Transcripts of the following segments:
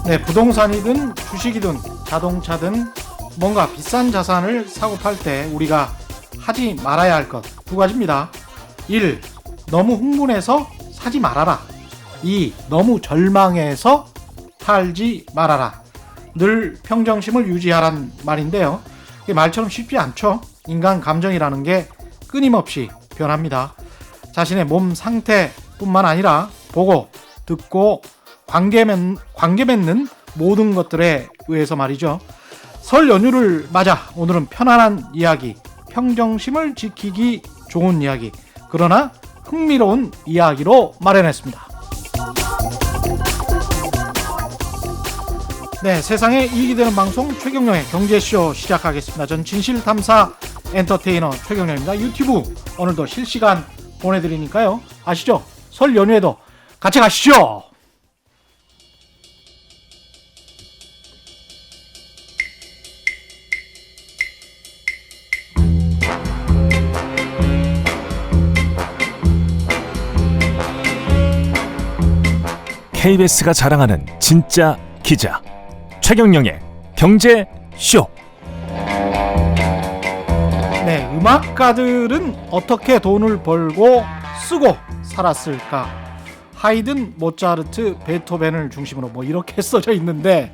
네, 부동산이든 주식이든 자동차든 뭔가 비싼 자산을 사고 팔 때 우리가 하지 말아야 할 것 두 가지입니다. 1. 너무 흥분해서 사지 말아라. 2. 너무 절망해서 팔지 말아라. 늘 평정심을 유지하란 말인데요. 이게 말처럼 쉽지 않죠. 인간 감정이라는 게 끊임없이 변합니다. 자신의 몸 상태뿐만 아니라 보고 듣고 관계 맺는 모든 것들에 의해서 말이죠. 설 연휴를 맞아 오늘은 편안한 이야기, 평정심을 지키기 좋은 이야기, 그러나 흥미로운 이야기로 마련했습니다. 네, 세상에 이익이 되는 방송 최경영의 경제쇼 시작하겠습니다. 전 진실탐사 엔터테이너 최경영입니다. 유튜브 오늘도 실시간 보내드리니까요. 아시죠? 설 연휴에도 같이 가시죠. KBS가 자랑하는 진짜 기자 최경영의 경제쇼. 네, 음악가들은 어떻게 돈을 벌고 쓰고 살았을까? 하이든, 모차르트, 베토벤을 중심으로 뭐 이렇게 써져 있는데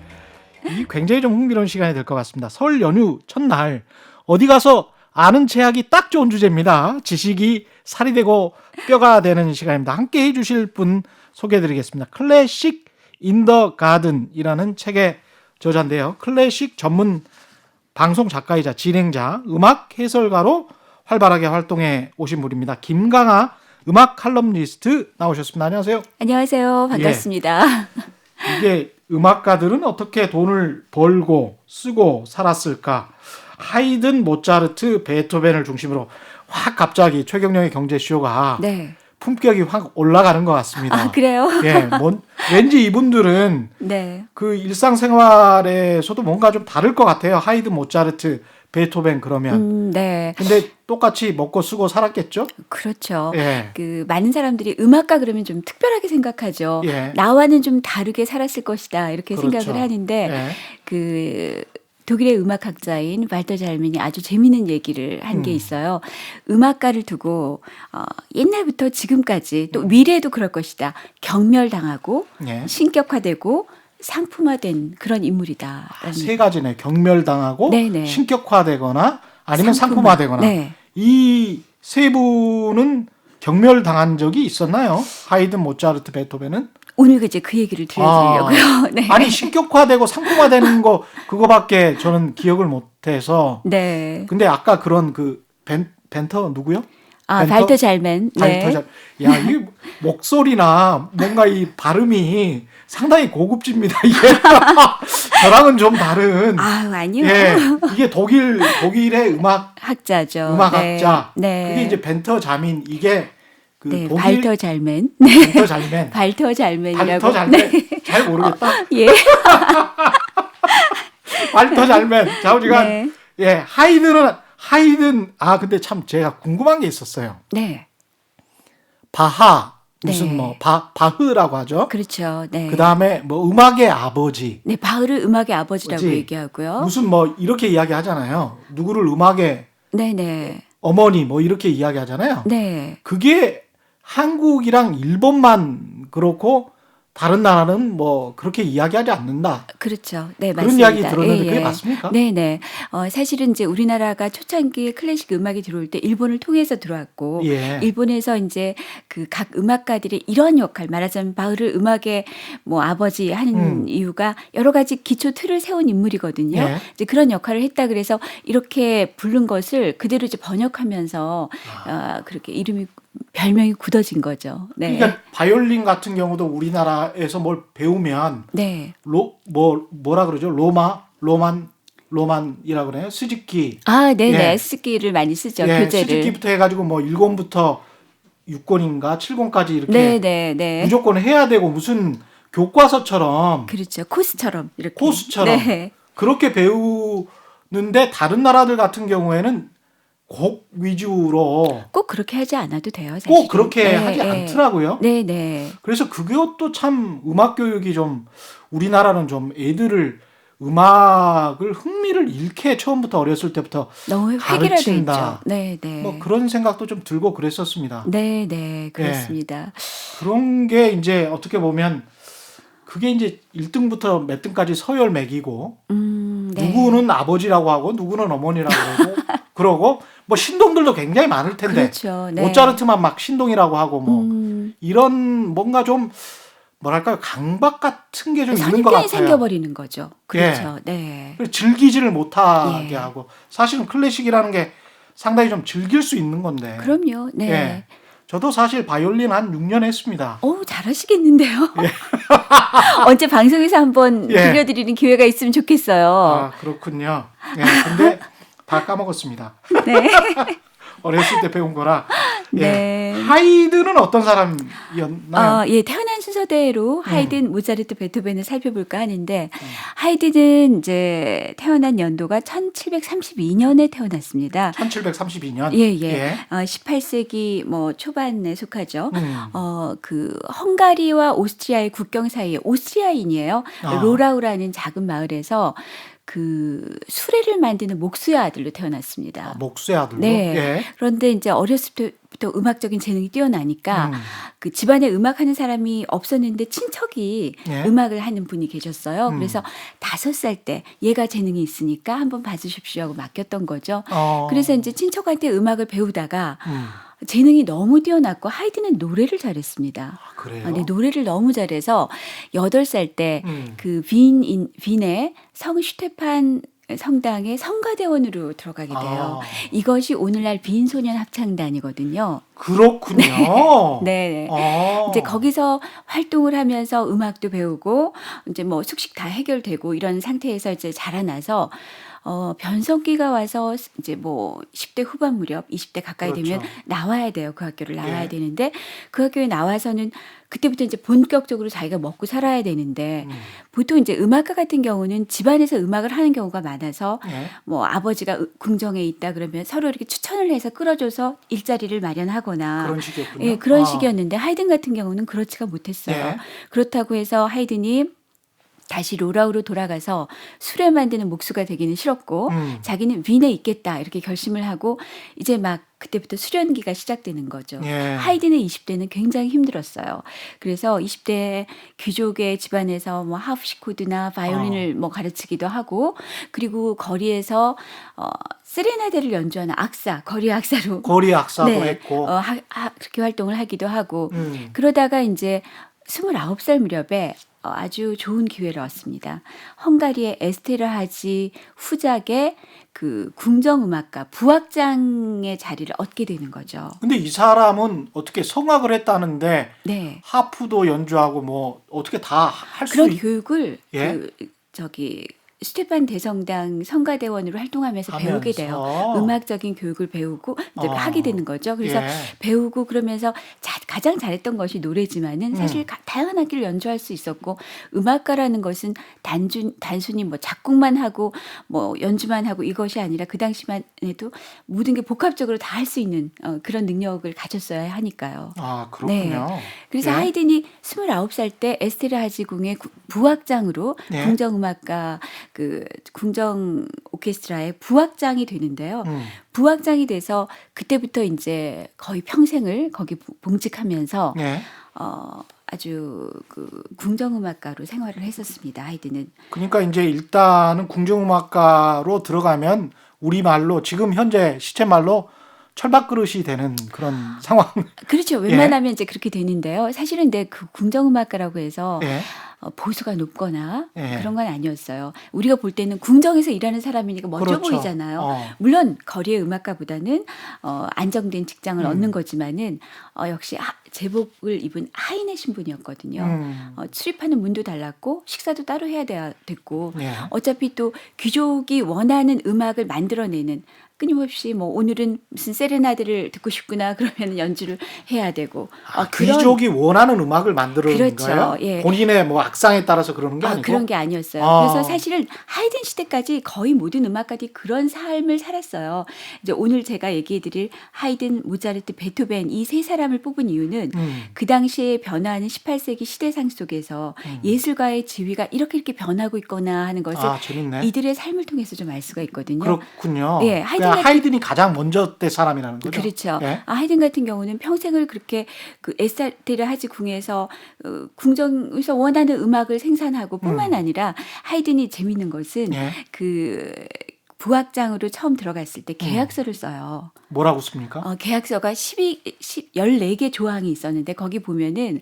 이 굉장히 좀 흥미로운 시간이 될 것 같습니다. 설 연휴 첫날 어디 가서 아는 체 하기 딱 좋은 주제입니다. 지식이 살이 되고 뼈가 되는 시간입니다. 함께 해주실 분 소개해드리겠습니다. 클래식 인 더 가든이라는 책의 저자인데요. 클래식 전문 방송 작가이자 진행자, 음악 해설가로 활발하게 활동해 오신 분입니다. 김강하 음악 칼럼니스트 나오셨습니다. 안녕하세요. 안녕하세요. 반갑습니다. 예. 이게 음악가들은 어떻게 돈을 벌고 쓰고 살았을까? 하이든, 모차르트, 베토벤을 중심으로 확 갑자기 최경영의 경제쇼가 네. 품격이 확 올라가는 것 같습니다. 아, 그래요? 예, 왠지 이분들은 네. 그 일상생활에서도 뭔가 좀 다를 것 같아요. 하이든, 모차르트, 베토벤 그러면. 네. 근데 똑같이 먹고 쓰고 살았겠죠? 그렇죠. 예. 그 많은 사람들이 음악가 그러면 좀 특별하게 생각하죠. 예. 나와는 좀 다르게 살았을 것이다 이렇게 그렇죠. 생각을 하는데 예. 그 독일의 음악학자인 발터 잘멘이 아주 재미있는 얘기를 한 게 있어요. 음악가를 두고 옛날부터 지금까지 또 미래에도 그럴 것이다. 경멸당하고 예. 신격화되고 상품화된 그런 인물이다. 세 가지네. 경멸당하고 네네. 신격화되거나 아니면 상품화되거나. 네. 이 세 분은 경멸당한 적이 있었나요? 하이든, 모차르트, 베토벤은? 오늘 이제 그 얘기를 들려드리려고요. 네. 아니 신격화되고 상품화되는 거 그거밖에 저는 기억을 못해서. 네. 근데 아까 그런 그 벤터 누구요? 아, 벤터? 발터 잘멘. 네. 발터 잘. 야, 이 목소리나 뭔가 이 발음이 상당히 고급집니다. 이게 저랑은 좀 다른. 아, 아니요. 예, 이게 독일의 학자죠. 음악학자. 네. 그게 이제 벤터 자민 이게 그 네, 독일 발터 잘멘. 네. 벤터 잘멘. 발터 잘멘이라고. 발터 잘멘. 네. 잘 모르겠다. 예. 발터 잘멘. 자, 우리가 네. 예, 하이든 근데 참 제가 궁금한 게 있었어요. 네. 바하 무슨 네. 뭐 바흐라고 하죠. 그렇죠. 네. 그다음에 뭐 음악의 아버지. 네, 바흐를 음악의 아버지라고 그치? 얘기하고요. 무슨 뭐 이렇게 이야기하잖아요. 누구를 음악의 네, 네. 어머니 뭐 이렇게 이야기하잖아요. 네. 그게 한국이랑 일본만 그렇고 다른 나라는 뭐 그렇게 이야기하지 않는다. 그렇죠. 네, 그런 맞습니다. 이야기 들었는데 그게 맞습니까? 네, 네. 사실은 이제 우리나라가 초창기에 클래식 음악이 들어올 때 일본을 통해서 들어왔고, 예. 일본에서 이제 그 각 음악가들의 이런 역할, 말하자면 바흐를 음악의 뭐 아버지 하는 이유가 여러 가지 기초 틀을 세운 인물이거든요. 예. 이제 그런 역할을 했다 그래서 이렇게 부른 것을 그대로 이제 번역하면서 그렇게 별명이 굳어진 거죠. 네. 그러니까 바이올린 같은 경우도 우리나라에서 뭘 배우면 네. 뭐라 그러죠? 로만이라고 그래요? 스즈키. 아, 네네. 예. 스키를 많이 쓰죠. 예, 교재를. 스즈키부터 해가지고 뭐 1권부터 6권인가 7권까지 이렇게 네네네. 무조건 해야 되고 무슨 교과서처럼 그렇죠. 코스처럼 이렇게. 코스처럼 네. 그렇게 배우는데 다른 나라들 같은 경우에는 곡 위주로 꼭 그렇게 하지 않아도 돼요. 사실. 꼭 그렇게 하지 않더라고요. 네네. 그래서 그것도 참 음악 교육이 좀 우리나라는 좀 애들을 음악을 흥미를 잃게 처음부터 어렸을 때부터 너무 획일화돼 가르친다. 있죠. 네, 네. 뭐 그런 생각도 좀 들고 그랬었습니다. 네, 네, 그렇습니다. 그런 게 이제 어떻게 보면 그게 이제 1등부터 몇 등까지 서열 매기고 네. 누구는 아버지라고 하고 누구는 어머니라고 그러고 그러고 뭐 신동들도 굉장히 많을 텐데 그렇죠. 네. 모차르트만 막 신동이라고 하고 뭐 음, 이런 뭔가 좀 뭐랄까요 강박 같은 게 좀 있는 것 선입견이 같아요. 생겨버리는 거죠. 그렇죠. 네. 그래서 즐기지를 못하게 예. 하고 사실은 클래식이라는 게 상당히 좀 즐길 수 있는 건데. 그럼요. 네. 예. 저도 사실 바이올린 한 6년 했습니다. 잘하시겠는데요. 언제 방송에서 한번 예. 들려드리는 기회가 있으면 좋겠어요. 아 그렇군요. 예. 근데 다 까먹었습니다. 네. 어렸을 때 배운 거라. 예. 네. 하이드는 어떤 사람이었나요? 예, 태어난 순서대로 하이든, 모차르트, 베토벤을 살펴볼까 하는데 하이든은 이제 태어난 연도가 1732년에 태어났습니다. 1732년. 예, 예. 18세기 뭐 초반에 속하죠. 그 헝가리와 오스트리아의 국경 사이에 오스트리아인이에요. 아. 로라우라는 작은 마을에서 그 수레를 만드는 목수의 아들로 태어났습니다. 목수의 아들로. 네. 예. 그런데 이제 어렸을 때부터 음악적인 재능이 뛰어나니까 음. 그 집안에 음악하는 사람이 없었는데 친척이 예. 음악을 하는 분이 계셨어요. 음. 그래서 5살 때 얘가 재능이 있으니까 한번 봐주십시오 하고 맡겼던 거죠. 어. 그래서 이제 친척한테 음악을 배우다가 음. 재능이 너무 뛰어났고 하이든은 노래를 잘했습니다. 아, 그래요. 네, 노래를 너무 잘해서 8살 때 음. 그 빈의 성 슈테판 성당의 성가대원으로 들어가게 돼요. 아, 이것이 오늘날 빈소년 합창단이거든요. 그렇군요. 네. 아. 이제 거기서 활동을 하면서 음악도 배우고 이제 뭐 숙식 다 해결되고 이런 상태에서 이제 자라나서 변성기가 와서 이제 뭐 10대 후반 무렵 20대 가까이 되면 그렇죠. 나와야 돼요. 그 학교를 나와야 예. 되는데 그 학교에 나와서는 그때부터 이제 본격적으로 자기가 먹고 살아야 되는데 보통 이제 음악가 같은 경우는 집안에서 음악을 하는 경우가 많아서 예. 뭐 아버지가 궁정에 있다 그러면 서로 이렇게 추천을 해서 끌어줘서 일자리를 마련하거나 그런 식이었군요. 예, 그런 아. 식이었는데 하이든 같은 경우는 그렇지가 못했어요. 예. 그렇다고 해서 하이든이 다시 로라우로 돌아가서 수레 만드는 목수가 되기는 싫었고 자기는 윈에 있겠다 이렇게 결심을 하고 이제 막 그때부터 수련기가 시작되는 거죠. 예. 하이든의 20대는 굉장히 힘들었어요. 그래서 20대 귀족의 집안에서 뭐 하프시코드나 바이올린을 뭐 가르치기도 하고 그리고 거리에서 세레나데를 연주하는 악사, 거리 악사로 거리 악사도 네, 했고. 그렇게 활동을 하기도 하고 음. 그러다가 이제 29살 무렵에 아주 좋은 기회를 얻습니다. 헝가리의 에스테르하지 후작의 그 궁정음악가 부악장의 자리를 얻게 되는 거죠. 근데 이 사람은 어떻게 성악을 했다는데 네. 하프도 연주하고 뭐 어떻게 다 할 수 그런 있... 교육을 예? 그 저기 스테판 대성당 성가대원으로 활동하면서 배우게 돼요. 하면서. 음악적인 교육을 배우고 이제 하게 되는 거죠. 그래서 예. 배우고 그러면서 가장 잘했던 것이 노래지만은 사실 다양한 악기를 연주할 수 있었고 음악가라는 것은 단순히 뭐 작곡만 하고 뭐 연주만 하고 이것이 아니라 그 당시만 해도 모든 게 복합적으로 다 할 수 있는 그런 능력을 가졌어야 하니까요. 아, 그렇군요. 그래서 예. 하이든이 29살 때 에스테르하지 궁의 부악장으로 예. 궁정음악가 그 궁정 오케스트라의 부악장이 되는데요. 음. 부악장이 돼서 그때부터 이제 거의 평생을 거기 봉직하면서 예. 아주 그 궁정음악가로 생활을 했었습니다. 하이든은. 그러니까 이제 일단은 궁정음악가로 들어가면 우리말로 지금 현재 시체말로 철밥그릇이 되는 그런 상황. 그렇죠. 웬만하면 이제 그렇게 되는데요. 사실은 근데 그 궁정음악가라고 해서 예. 보수가 높거나 예. 그런 건 아니었어요. 우리가 볼 때는 궁정에서 일하는 사람이니까 멋져 그렇죠. 보이잖아요. 물론 거리의 음악가보다는 안정된 직장을 얻는 거지만은 역시 제복을 입은 하인의 신분이었거든요. 출입하는 문도 달랐고 식사도 따로 해야 됐고 예. 어차피 또 귀족이 원하는 음악을 만들어내는 끊임없이 뭐 오늘은 무슨 세레나데를 듣고 싶구나 그러면 연주를 해야 되고 귀족이 원하는 음악을 만드는 그렇죠. 거예요? 예. 본인의 뭐 악상에 따라서 그러는 게 아니고? 그런 게 아니었어요. 그래서 사실은 하이든 시대까지 거의 모든 음악가들이 그런 삶을 살았어요. 이제 오늘 제가 얘기해드릴 하이든, 모차르트, 베토벤 이 세 사람을 뽑은 이유는 그 당시에 변화하는 18세기 시대상 속에서 예술가의 지위가 이렇게 변하고 있거나 하는 것을 재밌네. 이들의 삶을 통해서 좀 알 수가 있거든요. 그렇군요. 예, 하이든이 가장 먼저 때 사람이라는 거죠. 그렇죠. 예? 하이든 같은 경우는 평생을 그렇게 그 에스테르하지 궁에서 궁정에서 원하는 음악을 생산하고 뿐만 아니라 하이든이 재밌는 것은 예. 그 부악장으로 처음 들어갔을 때 계약서를 써요. 뭐라고 씁니까? 계약서가 14개 조항이 있었는데 거기 보면은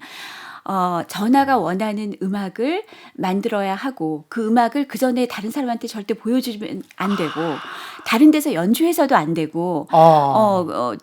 전하가 원하는 음악을 만들어야 하고 그 음악을 그 전에 다른 사람한테 절대 보여주면 안 되고 다른 데서 연주해서도 안 되고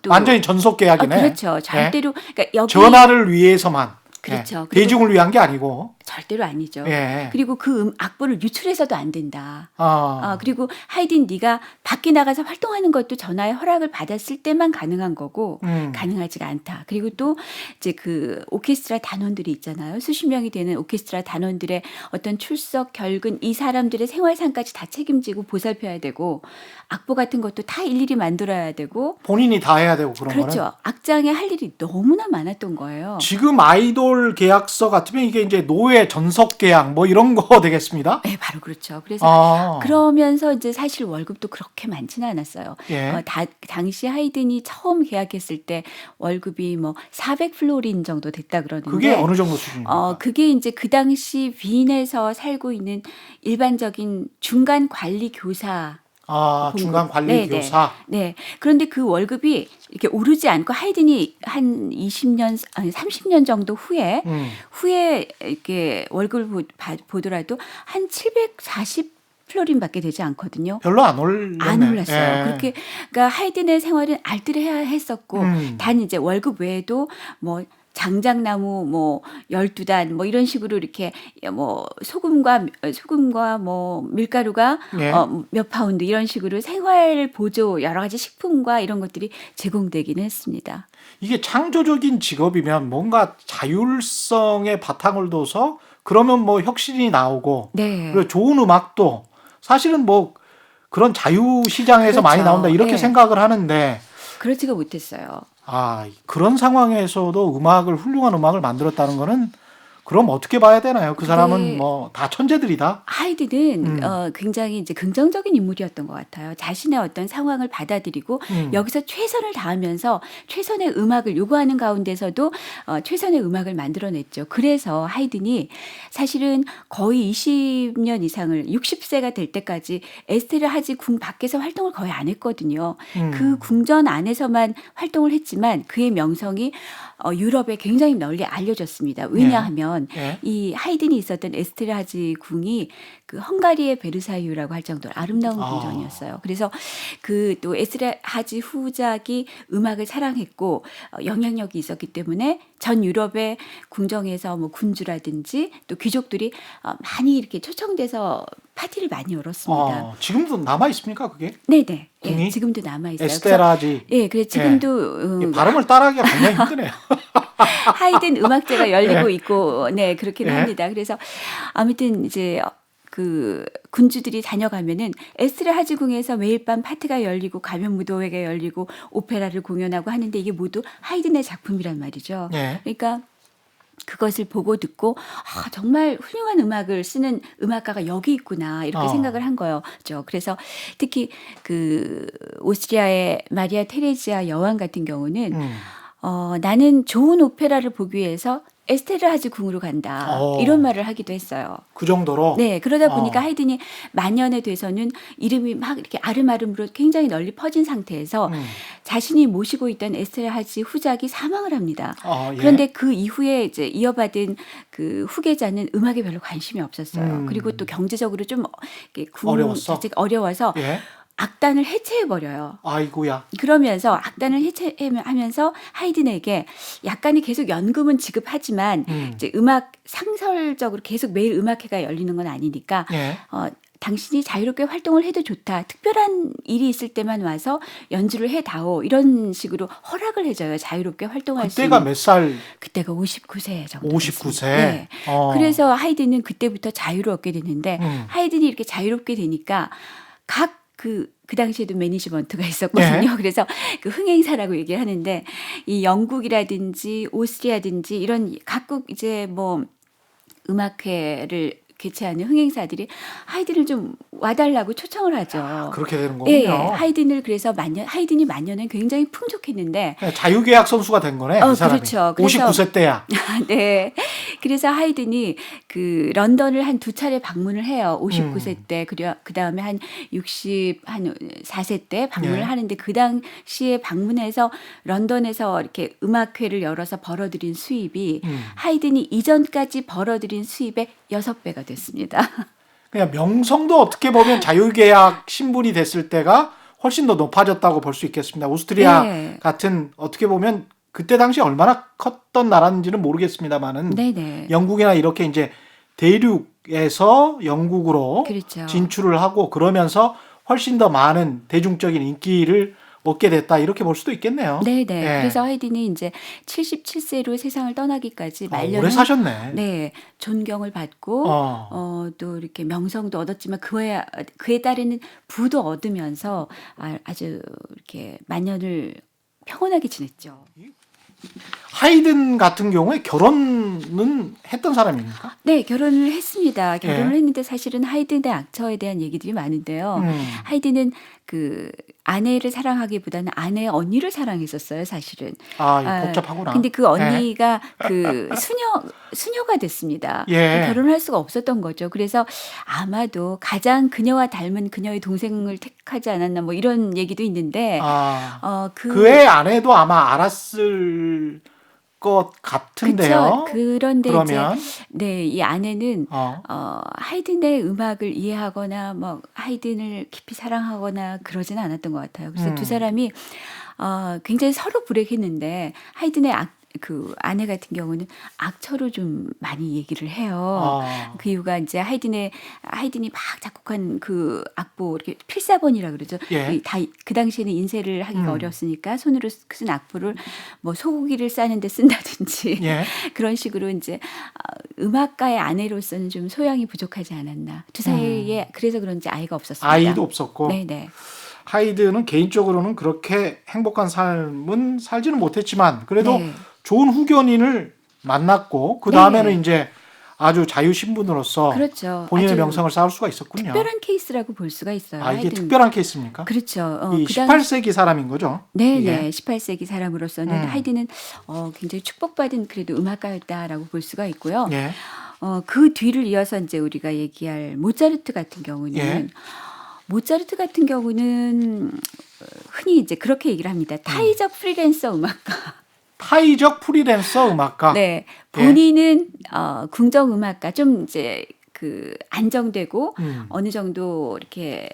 또 완전히 전속 계약이네. 그렇죠. 절대로 그러니까 여기 전화를 위해서만. 그렇죠. 예. 대중을 위한 게 아니고. 절대로 아니죠. 예. 그리고 그 악보를 유출해서도 안 된다. 아. 그리고 하이든 네가 밖에 나가서 활동하는 것도 전하의 허락을 받았을 때만 가능한 거고 가능하지가 않다. 그리고 또 이제 그 오케스트라 단원들이 있잖아요. 수십 명이 되는 오케스트라 단원들의 어떤 출석, 결근 이 사람들의 생활상까지 다 책임지고 보살펴야 되고 악보 같은 것도 다 일일이 만들어야 되고 본인이 다 해야 되고 그런 그렇죠. 거는. 악장에 할 일이 너무나 많았던 거예요. 지금 아이돌 계약서 같으면 이게 이제 노예 전속 계약 뭐 이런 거 되겠습니다. 네, 바로 그렇죠. 그래서 아. 그러면서 이제 사실 월급도 그렇게 많지는 않았어요. 예. 당시 하이든이 처음 계약했을 때 월급이 뭐 400플로린 정도 됐다 그러는데 그게 어느 정도 수준입니까? 그게 이제 그 당시 빈에서 살고 있는 일반적인 중간 관리 교사 중간 관리 교사. 네. 그런데 그 월급이 이렇게 오르지 않고 하이든이 한 20년, 아니 30년 정도 후에 이렇게 월급을 보더라도 한 740 플로린밖에 되지 않거든요. 별로 안 올랐네. 안 올랐어요. 예. 그렇게 그러니까 하이든의 생활은 알뜰해야 했었고 단 이제 월급 외에도 뭐 장작나무 뭐 12단 뭐 이런 식으로 이렇게 뭐 소금과 뭐 밀가루가 예. 몇 파운드 이런 식으로 생활 보조 여러 가지 식품과 이런 것들이 제공되기는 했습니다. 이게 창조적인 직업이면 뭔가 자율성의 바탕을 둬서 그러면 뭐 혁신이 나오고 네. 그리고 좋은 음악도 사실은 뭐 그런 자유 시장에서 그렇죠. 많이 나온다 이렇게 네. 생각을 하는데 그렇지가 못했어요. 그런 상황에서도 훌륭한 음악을 만들었다는 거는 그럼 어떻게 봐야 되나요? 그 사람은 뭐 다 천재들이다. 하이든은 굉장히 이제 긍정적인 인물이었던 것 같아요. 자신의 어떤 상황을 받아들이고 여기서 최선을 다하면서 최선의 음악을 요구하는 가운데서도 최선의 음악을 만들어냈죠. 그래서 하이든이 사실은 거의 20년 이상을 60세가 될 때까지 에스테르하지 궁 밖에서 활동을 거의 안 했거든요. 그 궁전 안에서만 활동을 했지만 그의 명성이 유럽에 굉장히 널리 알려졌습니다. 왜냐하면 이 하이든이 있었던 에스테르하지 궁이 그 헝가리의 베르사유라고 할 정도로 아름다운 궁전이었어요. 그래서 그 또 에스테르하지 후작이 음악을 사랑했고 영향력이 있었기 때문에 전 유럽의 궁정에서 뭐 군주라든지 또 귀족들이 많이 이렇게 초청돼서 파티를 많이 열었습니다. 지금도 남아 있습니까 그게? 네네. 궁이? 예, 지금도 남아 있어요. 에스테르하지. 그래서 지금도 발음을 따라하기가 굉장히 힘드네요. 하이든 음악제가 열리고 있고, 네, 그렇긴 합니다. 그래서 아무튼 이제 그 군주들이 다녀가면은 에스테르하지 궁에서 매일 밤 파티가 열리고 가면 무도회가 열리고 오페라를 공연하고 하는데 이게 모두 하이든의 작품이란 말이죠. 그러니까 그것을 보고 듣고 정말 훌륭한 음악을 쓰는 음악가가 여기 있구나 이렇게 생각을 한 거였죠. 그래서 특히 그 오스트리아의 마리아 테레지아 여왕 같은 경우는 나는 좋은 오페라를 보기 위해서 에스테르하지 궁으로 간다. 이런 말을 하기도 했어요. 그 정도로? 네. 그러다 보니까 하이든이 만년에 돼서는 이름이 막 이렇게 아름아름으로 굉장히 널리 퍼진 상태에서 자신이 모시고 있던 에스테르하지 후작이 사망을 합니다. 그런데 그 이후에 이제 이어받은 그 후계자는 음악에 별로 관심이 없었어요. 그리고 또 경제적으로 좀 궁 자체가 어려워서 악단을 해체해버려요. 아이고야. 그러면서 악단을 해체하면서 하이든에게 약간의 계속 연금은 지급하지만 이제 음악 상설적으로 계속 매일 음악회가 열리는 건 아니니까 당신이 자유롭게 활동을 해도 좋다. 특별한 일이 있을 때만 와서 연주를 해다오. 이런 식으로 허락을 해줘요. 자유롭게 활동할 수 그때가 있는. 몇 살? 그때가 59세 정도. 59세. 네. 그래서 하이든은 그때부터 자유를 얻게 됐는데 하이든이 이렇게 자유롭게 되니까 각 그 당시에도 매니지먼트가 있었거든요. 그래서 그 흥행사라고 얘기를 하는데 이 영국이라든지 오스트리아든지 이런 각국 이제 뭐 음악회를 개최하는 흥행사들이 하이든을 좀 와달라고 초청을 하죠. 그렇게 되는 예, 거군요. 하이든을 그래서 하이든이 만년은 굉장히 풍족했는데 그냥 자유계약 선수가 된 거네. 그 사람이. 그렇죠. 그래서 59세 때야. 네. 그래서 하이든이 그 런던을 한 두 차례 방문을 해요. 59세 때. 그 다음에 한 64세 때 방문을 예. 하는데 그 당시에 방문해서 런던에서 이렇게 음악회를 열어서 벌어들인 수입이 하이든이 이전까지 벌어들인 수입의 6배가 됐습니다. 그냥 명성도 어떻게 보면 자유계약 신분이 됐을 때가 훨씬 더 높아졌다고 볼 수 있겠습니다. 오스트리아 네. 같은 어떻게 보면 그때 당시 얼마나 컸던 나라인지는 모르겠습니다만은 네네. 영국이나 이렇게 이제 대륙에서 영국으로 그렇죠. 진출을 하고 그러면서 훨씬 더 많은 대중적인 인기를 얻게 됐다 이렇게 볼 수도 있겠네요. 네네. 예. 그래서 하이든이 이제 77세로 세상을 떠나기까지 말년은 오래 사셨네. 네, 존경을 받고 또 이렇게 명성도 얻었지만 그에 따르는 부도 얻으면서 아주 이렇게 만년을 평온하게 지냈죠. 하이든 같은 경우에 결혼은 했던 사람입니까? 네, 결혼을 했습니다. 결혼을 예. 했는데 사실은 하이든의 악처에 대한 얘기들이 많은데요. 하이든은 그 아내를 사랑하기보다는 아내의 언니를 사랑했었어요, 사실은. 이거 복잡하구나. 근데 그 언니가 그 수녀가 됐습니다. 예. 결혼할 수가 없었던 거죠. 그래서 아마도 가장 그녀와 닮은 그녀의 동생을 택하지 않았나 뭐 이런 얘기도 있는데 그의 아내도 아마 알았을 것 같은데요. 그쵸. 그런데 그러면 이제 네, 이 아내는 하이든의 음악을 이해하거나 뭐 하이든을 깊이 사랑하거나 그러지는 않았던 것 같아요. 그래서 두 사람이 굉장히 서로 불행했는데 하이든의 그 아내 같은 경우는 악처로 좀 많이 얘기를 해요. 그 이유가 이제 하이든이 막 작곡한 그 악보 이렇게 필사본이라 그러죠. 예. 다 그 당시에는 인쇄를 하기가 어려웠으니까 손으로 쓴 악보를 뭐 소고기를 싸는데 쓴다든지 예. 그런 식으로 이제 음악가의 아내로서는 좀 소양이 부족하지 않았나. 두 사이에 그래서 그런지 아이가 없었습니다. 아이도 없었고 네네. 하이든은 개인적으로는 그렇게 행복한 삶은 살지는 못했지만 그래도 네. 좋은 후견인을 만났고 그 다음에는 네. 이제 아주 자유 신분으로서 그렇죠. 본인의 아주 명성을 쌓을 수가 있었군요. 특별한 케이스라고 볼 수가 있어요. 이게 하이든. 특별한 케이스입니까? 그렇죠. 이 18세기 사람인 거죠? 네네. 이게? 18세기 사람으로서는 하이든은 굉장히 축복받은 그래도 음악가였다라고 볼 수가 있고요. 예. 그 뒤를 이어서 이제 우리가 얘기할 모차르트 같은 경우는 예. 모차르트 같은 경우는 흔히 이제 그렇게 얘기를 합니다. 타이적 프리랜서 음악가. 타이적 프리랜서 음악가. 네. 본인은 궁정 음악가 좀 이제 그 안정되고 어느 정도 이렇게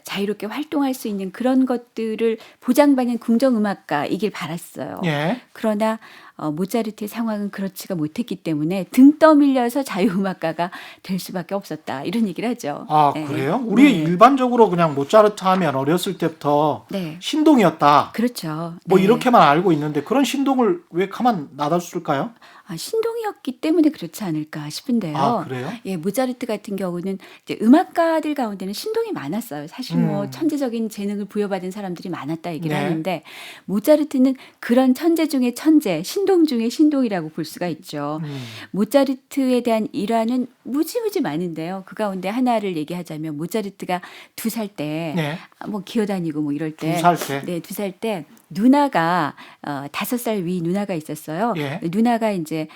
자유롭게 활동할 수 있는 그런 것들을 보장받는 궁정 음악가이길 바랐어요. 예. 그러나 모차르트의 상황은 그렇지가 못했기 때문에 등 떠밀려서 자유음악가가 될 수밖에 없었다. 이런 얘기를 하죠. 네. 그래요? 우리 네. 일반적으로 그냥 모차르트 하면 어렸을 때부터 네. 신동이었다. 그렇죠. 뭐 네. 이렇게만 알고 있는데 그런 신동을 왜 가만 놔뒀을까요? 신동이었기 때문에 그렇지 않을까 싶은데요. 그래요? 예, 모차르트 같은 경우는 이제 음악가들 가운데는 신동이 많았어요. 사실 뭐 천재적인 재능을 부여받은 사람들이 많았다 얘기를 네. 하는데 모차르트는 그런 천재 중에 천재, 신동 중에 신동이라고 볼 수가 있죠. 모차르트에 대한 일화는 무지무지 많은데요. 그 가운데 하나를 얘기하자면 모차르트가 2살 때 네. 뭐 기어다니고 뭐 이럴 때 2살 때. 네, 2살 때 누나가 5살 위 누나가 있었어요. 예. 누나가 이제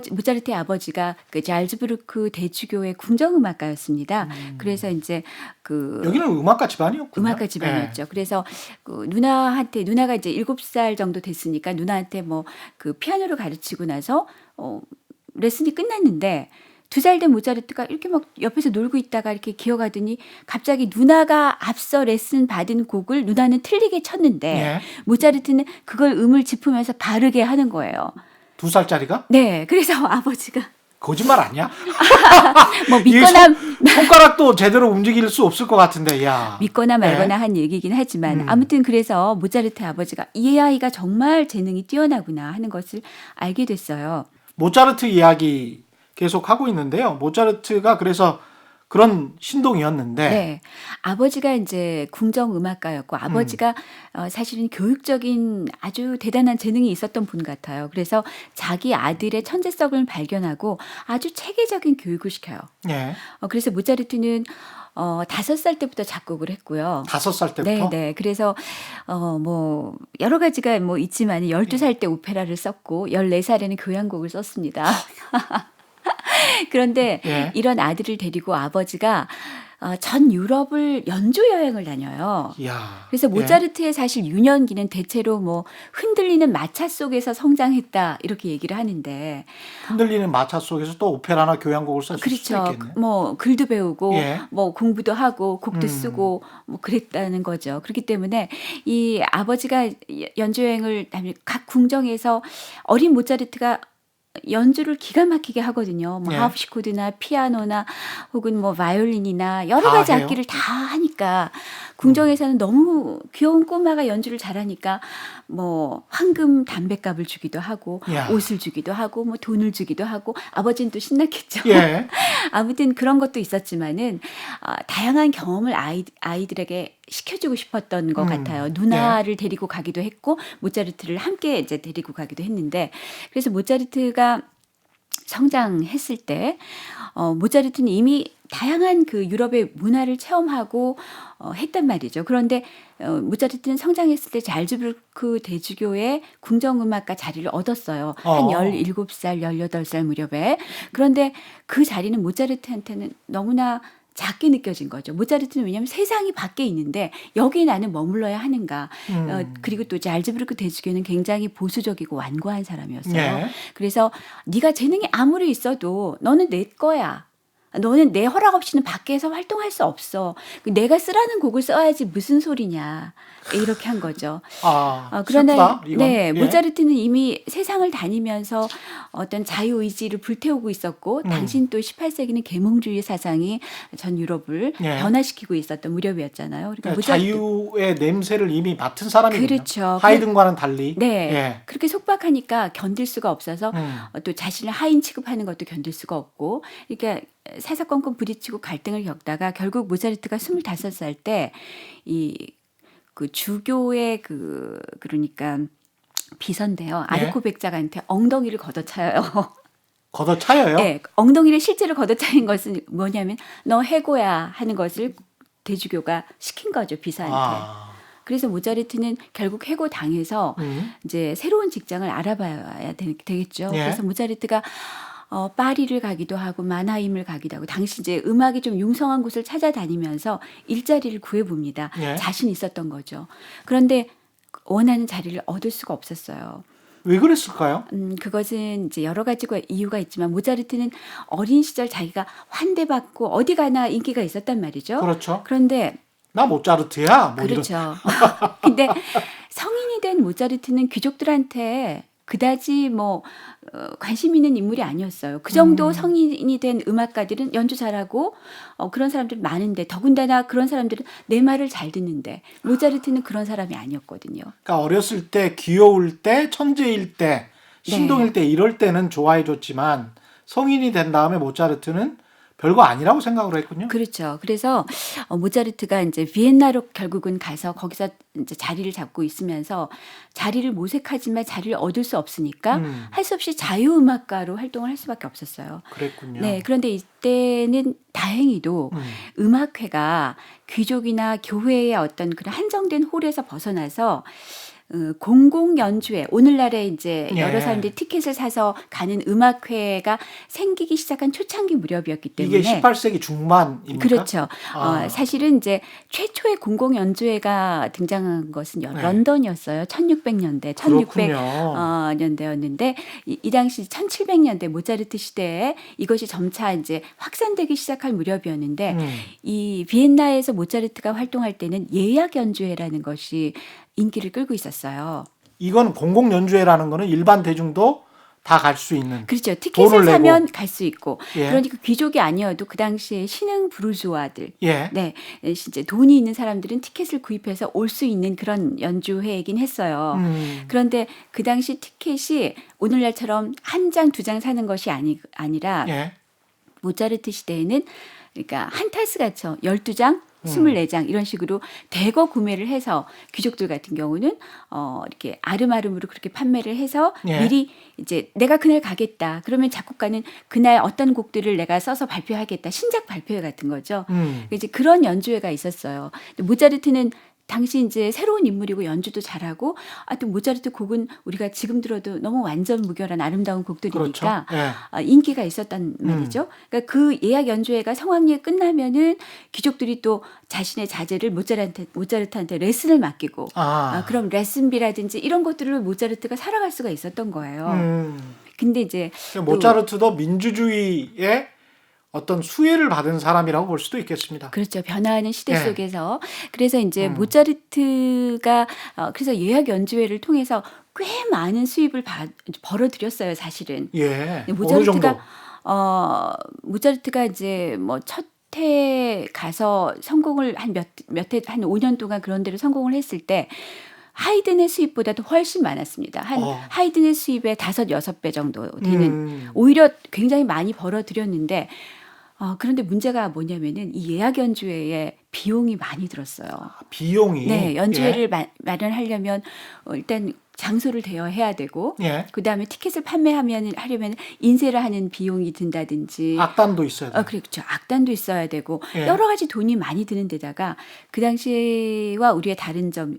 모차르트의 아버지가 그 잘츠부르크 대주교의 궁정음악가였습니다. 그래서 이제 그 여기는 음악가 집안이었군요. 음악가 집안이었죠. 그래서 그 누나가 이제 7살 정도 됐으니까 누나한테 뭐 그 피아노를 가르치고 나서 레슨이 끝났는데 2살 된 모차르트가 이렇게 막 옆에서 놀고 있다가 이렇게 기어가더니 갑자기 누나가 앞서 레슨 받은 곡을 누나는 틀리게 쳤는데 예. 모차르트는 그걸 음을 짚으면서 바르게 하는 거예요. 2살짜리가? 네, 그래서 아버지가 거짓말 아니야? 뭐 이게 믿거나 손가락도 제대로 움직일 수 없을 것 같은데, 야. 믿거나 말거나 네. 한 얘기긴 하지만 음. 아무튼 그래서 모차르트 아버지가 이 아이가 정말 재능이 뛰어나구나 하는 것을 알게 됐어요. 모차르트 이야기 계속 하고 있는데요. 모차르트가 그래서 그런 신동이었는데, 네. 아버지가 이제 궁정 음악가였고 아버지가 사실은 교육적인 아주 대단한 재능이 있었던 분 같아요. 그래서 자기 아들의 천재성을 발견하고 아주 체계적인 교육을 시켜요. 예. 그래서 모차르트는 5살 때부터 작곡을 했고요. 5살 때부터. 네, 네. 그래서 뭐 여러 가지가 뭐 있지만 12살 때 오페라를 썼고 14살에는 교향곡을 썼습니다. 그런데 예. 이런 아들을 데리고 아버지가 전 유럽을 연주 여행을 다녀요. 이야. 그래서 예. 모차르트의 사실 유년기는 대체로 뭐 흔들리는 마차 속에서 성장했다 이렇게 얘기를 하는데 흔들리는 마차 속에서 또 오페라나 교향곡을 썼을 수도 그렇죠. 있겠네. 뭐 글도 배우고 예. 뭐 공부도 하고 곡도 음. 쓰고 뭐 그랬다는 거죠. 그렇기 때문에 이 아버지가 연주 여행을 다니면 각 궁정에서 어린 모차르트가 연주를 기가 막히게 하거든요. 뭐 예. 하프시코드나 피아노나 혹은 뭐 바이올린이나 여러 다 가지 해요? 악기를 다 하니까 궁정에서는 너무 귀여운 꼬마가 연주를 잘하니까 뭐 황금 담뱃값을 주기도 하고 야. 옷을 주기도 하고 뭐 돈을 주기도 하고 아버지는 또 신났겠죠. 예. 아무튼 그런 것도 있었지만은 다양한 경험을 아이들에게 시켜주고 싶었던 것 같아요. 누나를 데리고 가기도 했고 모차르트를 함께 이제 데리고 가기도 했는데 그래서 모차르트가 성장했을 때 모차르트는 이미 다양한 그 유럽의 문화를 체험하고 했단 말이죠. 그런데 모차르트는 성장했을 때 잘즈부르크 대주교의 궁정음악가 자리를 얻었어요. 한 17살, 18살 무렵에. 그런데 그 자리는 모차르트한테는 너무나 작게 느껴진 거죠. 모차르트는 왜냐하면 세상이 밖에 있는데 여기에 나는 머물러야 하는가. 그리고 또 잘즈부르크 대주교는 굉장히 보수적이고 완고한 사람이었어요. 예. 그래서 네가 재능이 아무리 있어도 너는 내 거야. 너는 내 허락 없이는 밖에서 활동할 수 없어. 내가 쓰라는 곡을 써야지 무슨 소리냐. 이렇게 한 거죠. 그러나 그러나 이건. 네, 예. 모차르트는 이미 세상을 다니면서 어떤 자유의지를 불태우고 있었고 당신 또 18세기는 계몽주의 사상이 전 유럽을 예. 변화시키고 있었던 무렵이었잖아요. 그러니까 자유의 냄새를 이미 맡은 사람이군요. 그렇죠. 하이든과는 달리. 네, 예. 그렇게 속박하니까 견딜 수가 없어서 또 자신을 하인 취급하는 것도 견딜 수가 없고 이렇게 사사건건 부딪히고 갈등을 겪다가 결국 모차르트가 25살 때 그 주교의 그러니까 비서인데요. 예. 아르코 백작한테 엉덩이를 걷어차요. 걷어차여요? 네, 엉덩이를 실제로 걷어차인 것은 뭐냐면 너 해고야 하는 것을 대주교가 시킨 거죠, 비서한테. 그래서 모차르트는 결국 해고 당해서 이제 새로운 직장을 알아봐야 되겠죠. 예. 그래서 모차르트가 파리를 가기도 하고 마나임을 가기도 하고 당시 이제 음악이 좀 융성한 곳을 찾아다니면서 일자리를 구해봅니다. 예. 자신 있었던 거죠. 그런데 원하는 자리를 얻을 수가 없었어요. 왜 그랬을까요? 그것은 이제 여러 가지 이유가 있지만 모차르트는 어린 시절 자기가 환대받고 어디 가나 인기가 있었단 말이죠. 그렇죠. 그런데 나 모차르트야. 뭐 그렇죠. 근데 성인이 된 모차르트는 귀족들한테 그다지 뭐 관심 있는 인물이 아니었어요. 그 정도 성인이 된 음악가들은 연주 잘하고 그런 사람들 많은데 더군다나 그런 사람들은 내 말을 잘 듣는데 모차르트는 그런 사람이 아니었거든요. 그러니까 어렸을 때 귀여울 때 천재일 때 신동일 때 이럴 때는 좋아해줬지만 성인이 된 다음에 모차르트는 별거 아니라고 생각을 했군요. 그렇죠. 그래서 모차르트가 이제 비엔나로 결국은 가서 거기서 이제 자리를 잡고 있으면서 자리를 모색하지만 자리를 얻을 수 없으니까 할 수 없이 자유음악가로 활동을 할 수밖에 없었어요. 그랬군요. 네, 그런데 이때는 다행히도 음악회가 귀족이나 교회의 어떤 그런 한정된 홀에서 벗어나서 공공 연주회 오늘날에 이제 여러 예. 사람들이 티켓을 사서 가는 음악회가 생기기 시작한 초창기 무렵이었기 때문에 이게 18세기 중반입니까? 그렇죠. 사실은 이제 최초의 공공 연주회가 등장한 것은 런던이었어요. 1600년대, 1600년대였는데 이 당시 1700년대 모차르트 시대에 이것이 점차 이제 확산되기 시작할 무렵이었는데 이 비엔나에서 모차르트가 활동할 때는 예약 연주회라는 것이 인기를 끌고 있었어요. 이건 공공 연주회라는 거는 일반 대중도 다 갈 수 있는. 그렇죠. 티켓을 돈을 내고. 사면 갈 수 있고. 예. 그러니까 귀족이 아니어도 그 당시에 신흥 부르주아들, 예. 네, 이제 돈이 있는 사람들은 티켓을 구입해서 올 수 있는 그런 연주회이긴 했어요. 그런데 그 당시 티켓이 오늘날처럼 한 장, 두 장 사는 것이 아니라 예. 모차르트 시대에는 그러니까 한 타스가처 12장, 24장 이런 식으로 대거 구매를 해서 귀족들 같은 경우는 이렇게 아름아름으로 그렇게 판매를 해서 예. 미리 이제 내가 그날 가겠다. 그러면 작곡가는 그날 어떤 곡들을 내가 써서 발표하겠다. 신작 발표회 같은 거죠. 이제 그런 연주회가 있었어요. 근데 모차르트는 당시 이제 새로운 인물이고 연주도 잘하고 또 모차르트 곡은 우리가 지금 들어도 너무 완전 무결한 아름다운 곡들이니까 그렇죠. 예. 인기가 있었단 말이죠. 그러니까 그 예약 연주회가 성황리에 끝나면은 귀족들이 또 자신의 자제를 모차르트한테 레슨을 맡기고 그럼 레슨비라든지 이런 것들을 모차르트가 살아갈 수가 있었던 거예요. 근데 이제 모차르트도 민주주의의 어떤 수혜를 받은 사람이라고 볼 수도 있겠습니다. 그렇죠. 변화하는 시대 예. 속에서 그래서 이제 모차르트가 그래서 예약 연주회를 통해서 꽤 많은 수입을 벌어들였어요, 사실은. 예. 모차르트가 어느 정도? 모차르트가 이제 뭐 첫 해 가서 성공을 한 5년 동안 그런 데로 성공을 했을 때 하이든의 수입보다도 훨씬 많았습니다. 하이든의 수입의 5, 6배 정도 되는 오히려 굉장히 많이 벌어들였는데 그런데 문제가 뭐냐면은 이 예약 연주회에 비용이 많이 들었어요. 비용이. 네, 연주회를 마련하려면 일단 장소를 대여해야 되고, 예. 그 다음에 티켓을 하려면 인쇄를 하는 비용이 든다든지. 악단도 있어야 돼요. 그렇죠. 악단도 있어야 되고, 예. 여러 가지 돈이 많이 드는 데다가 그 당시와 우리의 다른 점,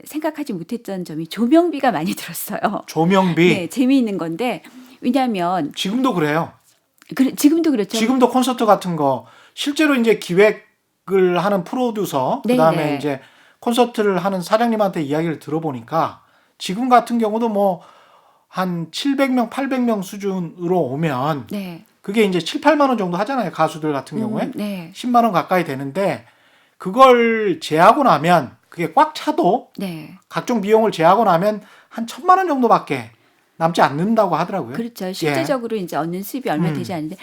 생각하지 못했던 점이 조명비가 많이 들었어요. 조명비. 네, 재미있는 건데, 왜냐하면. 지금도 그래요. 지금도 그렇죠. 지금도 콘서트 같은 거 실제로 이제 기획을 하는 프로듀서 그다음에 이제 콘서트를 하는 사장님한테 이야기를 들어보니까 지금 같은 경우도 뭐 한 700명, 800명 수준으로 오면 그게 이제 7, 8만 원 정도 하잖아요. 가수들 같은 경우에 10만 원 가까이 되는데 그걸 제하고 나면 그게 꽉 차도 각종 비용을 제하고 나면 한 1,000만 원 정도밖에 남지 않는다고 하더라고요. 그렇죠. 실제적으로 이제 얻는 수입이 얼마 되지 않는데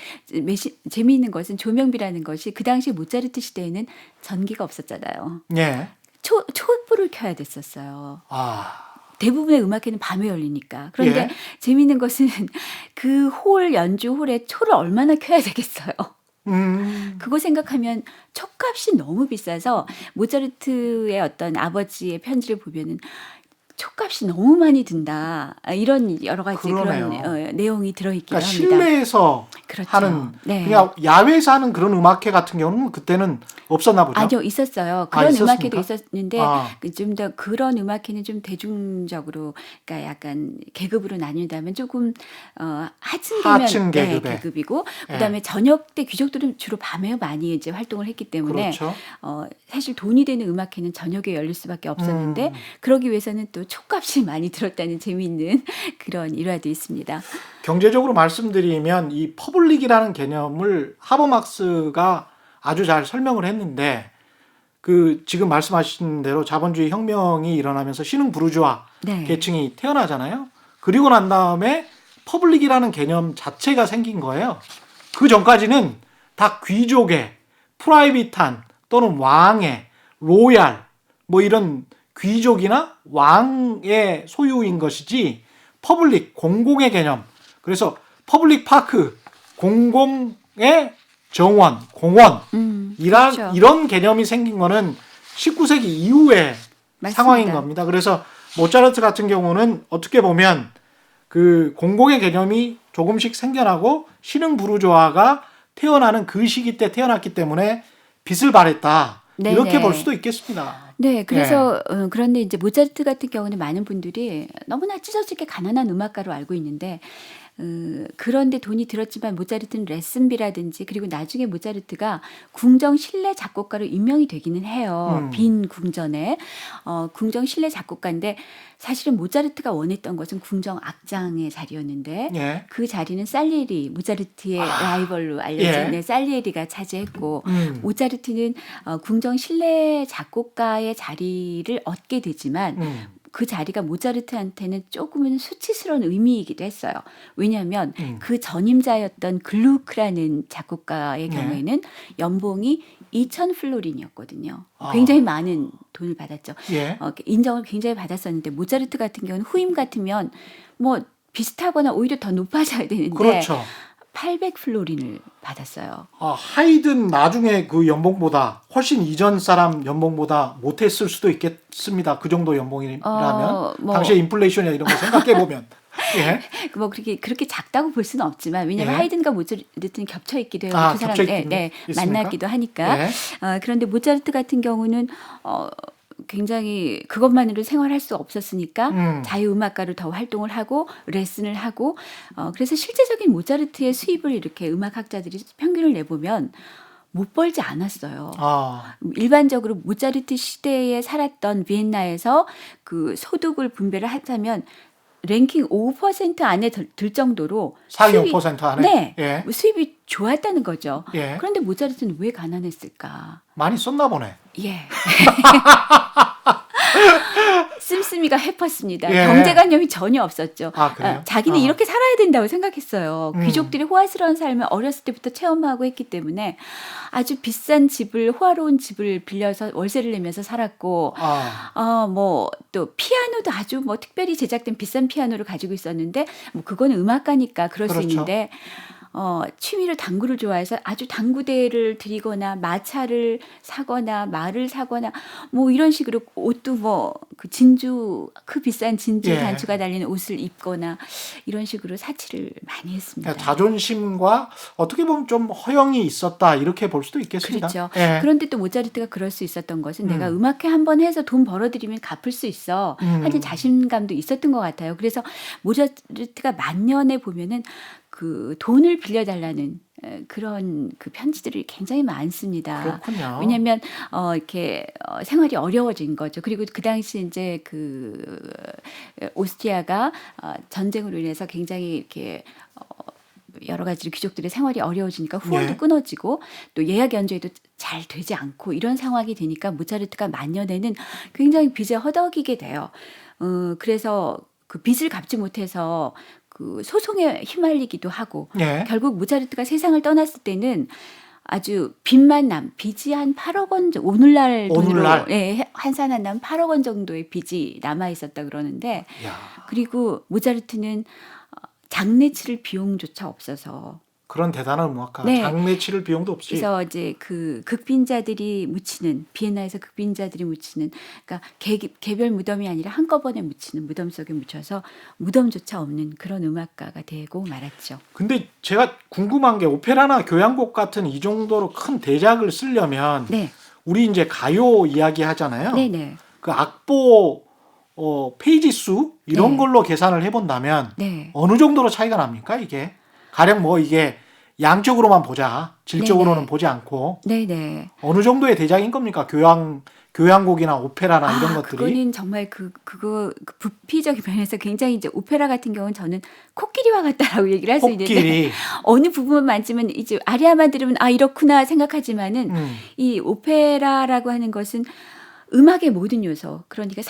재미있는 것은 조명비라는 것이 그 당시 모차르트 시대에는 전기가 없었잖아요. 예. 촛불을 켜야 됐었어요. 대부분의 음악회는 밤에 열리니까. 그런데 재미있는 것은 그 연주 홀에 초를 얼마나 켜야 되겠어요. 그거 생각하면 촛값이 너무 비싸서 모차르트의 어떤 아버지의 편지를 보면은 촛값이 너무 많이 든다. 이런 여러 가지 그러네요. 그런 내용이 들어있기도 그러니까 합니다. 실내에서 그렇죠. 하는 그냥 야외에서 하는 그런 음악회 같은 경우는 그때는 없었나 보죠. 아니요, 있었어요. 그런 있었습니까? 음악회도 있었는데 좀 더 그런 음악회는 좀 대중적으로 그러니까 약간 계급으로 나뉜다면 조금 하층 계급이고 그다음에 저녁 때 귀족들은 주로 밤에 많이 이제 활동을 했기 때문에 그렇죠. 사실 돈이 되는 음악회는 저녁에 열릴 수밖에 없었는데 그러기 위해서는 또 촉값이 많이 들었다는 재미있는 그런 일화도 있습니다. 경제적으로 말씀드리면 이 퍼블릭이라는 개념을 하버막스가 아주 잘 설명을 했는데 그 지금 말씀하신 대로 자본주의 혁명이 일어나면서 신흥 부르주아 계층이 태어나잖아요. 그리고 난 다음에 퍼블릭이라는 개념 자체가 생긴 거예요. 그 전까지는 다 귀족의 프라이빗한 또는 왕의 로얄 뭐 이런 귀족이나 왕의 소유인 것이지 퍼블릭 공공의 개념. 그래서 퍼블릭 파크 공공의 정원, 공원 그렇죠. 이런 개념이 생긴 거는 19세기 이후의 맞습니다. 상황인 겁니다. 그래서 모차르트 같은 경우는 어떻게 보면 그 공공의 개념이 조금씩 생겨나고 신흥 부르주아가 태어나는 그 시기 때 태어났기 때문에 빛을 발했다. 이렇게 볼 수도 있겠습니다. 네, 그래서 그런데 이제 모차르트 같은 경우는 많은 분들이 너무나 찢어지게 가난한 음악가로 알고 있는데 그런데 돈이 들었지만 모차르트는 레슨비라든지 그리고 나중에 모차르트가 궁정 실내 작곡가로 임명이 되기는 해요. 빈 궁전에 궁정 실내 작곡가인데 사실은 모차르트가 원했던 것은 궁정 악장의 자리였는데 그 자리는 살리에리 모차르트의 라이벌로 알려진 살리에리가 차지했고 모차르트는 궁정 실내 작곡가의 자리를 얻게 되지만 그 자리가 모차르트한테는 조금은 수치스러운 의미이기도 했어요. 왜냐하면 그 전임자였던 글루크라는 작곡가의 네. 경우에는 연봉이 2,000 플로린이었거든요. 아. 굉장히 많은 돈을 받았죠. 예. 인정을 굉장히 받았었는데 모차르트 같은 경우는 후임 같으면 뭐 비슷하거나 오히려 더 높아져야 되는데 그렇죠. 800 플로린을 받았어요. 아, 하이든 나중에 그 연봉보다 훨씬 이전 사람 연봉보다 못했을 수도 있겠습니다. 그 정도 연봉이라면 당시에 인플레이션이나 이런 거 생각해 보면 예. 뭐 그렇게 작다고 볼 수는 없지만 왜냐하면 예. 하이든과 모차르트는 겹쳐 있기도 해요. 아, 두 사람 겹쳐 있습니까? 만나기도 하니까. 예. 그런데 모차르트 같은 경우는 굉장히 그것만으로 생활할 수 없었으니까 자유음악가로 더 활동을 하고 레슨을 하고 그래서 실제적인 모차르트의 수입을 이렇게 음악학자들이 평균을 내보면 못 벌지 않았어요. 아, 일반적으로 모차르트 시대에 살았던 비엔나에서 그 소득을 분배를 하자면 랭킹 5% 안에 들 정도로 상위 5% 안에. 네, 예. 수입이 좋았다는 거죠. 예. 그런데 모차르트는 왜 가난했을까? 많이 썼나 보네. 예. 씀씀이가 해펐습니다. 예. 경제관념이 전혀 없었죠. 아, 그래요? 자기는 아. 이렇게 살아야 된다고 생각했어요. 음. 귀족들이 호화스러운 삶을 어렸을 때부터 체험하고 했기 때문에 아주 비싼 집을 호화로운 집을 빌려서 월세를 내면서 살았고 뭐 또 피아노도 아주 뭐 특별히 제작된 비싼 피아노를 가지고 있었는데 뭐 그거는 음악가니까 그럴 수 그렇죠. 있는데 취미로 당구를 좋아해서 아주 당구대를 드리거나 마차를 사거나 말을 사거나 뭐 이런 식으로 옷도 뭐 그 진주 그 비싼 진주 예. 단추가 달린 옷을 입거나 이런 식으로 사치를 많이 했습니다. 그러니까 자존심과 어떻게 보면 좀 허영이 있었다 이렇게 볼 수도 있겠습니다. 그렇죠. 예. 그런데 또 모차르트가 그럴 수 있었던 것은 내가 음악회 한번 해서 돈 벌어들이면 갚을 수 있어 하는 자신감도 있었던 것 같아요. 그래서 모차르트가 만년에 보면은 그 돈을 빌려달라는 그런 그 편지들이 굉장히 많습니다. 그렇군요. 왜냐하면 이렇게 생활이 어려워진 거죠. 그리고 그 당시 이제 그 오스트리아가 전쟁으로 인해서 굉장히 이렇게 여러 가지로 귀족들의 생활이 어려워지니까 후원도 예. 끊어지고 또 예약 연주에도 잘 되지 않고 이런 상황이 되니까 모차르트가 만년에는 굉장히 빚에 허덕이게 돼요. 그래서 그 빚을 갚지 못해서 그 소송에 휘말리기도 하고 예. 결국 모차르트가 세상을 떠났을 때는 아주 빚만 빚이 한 8억 원 오늘날 돈으로 예, 환산한다면 8억 원 정도의 빚이 남아 있었다 그러는데 야, 그리고 모차르트는 장례 치를 비용조차 없어서 그런 대단한 음악가. 네. 장례 치를 비용도 없이. 그래서 이제 그 극빈자들이 묻히는 비엔나에서 극빈자들이 묻히는 그러니까 개별 무덤이 아니라 한꺼번에 묻히는 무덤 속에 묻혀서 무덤조차 없는 그런 음악가가 되고 말았죠. 근데 제가 궁금한 게 오페라나 교향곡 같은 이 정도로 큰 대작을 쓰려면 네, 우리 이제 가요 이야기 하잖아요. 네, 네, 그 악보 페이지 수 이런 네. 걸로 계산을 해본다면 네. 어느 정도로 차이가 납니까 이게? 가령 뭐 이게 양적으로만 보자 질적으로는 네네. 보지 않고 네, 네. 어느 정도의 대작인 겁니까? 교향곡이나 오페라나 이런 것들이. 그거는 정말 그거 부피적인 면에서 굉장히 이제 오페라 같은 경우는 저는 코끼리와 같다라고 얘기를 할 수 있는데 코끼리. 어느 부분만 만지면 이제 아리아만 들으면 아 이렇구나 생각하지만은 이 오페라라고 하는 것은 음악의 모든 요소 그러니까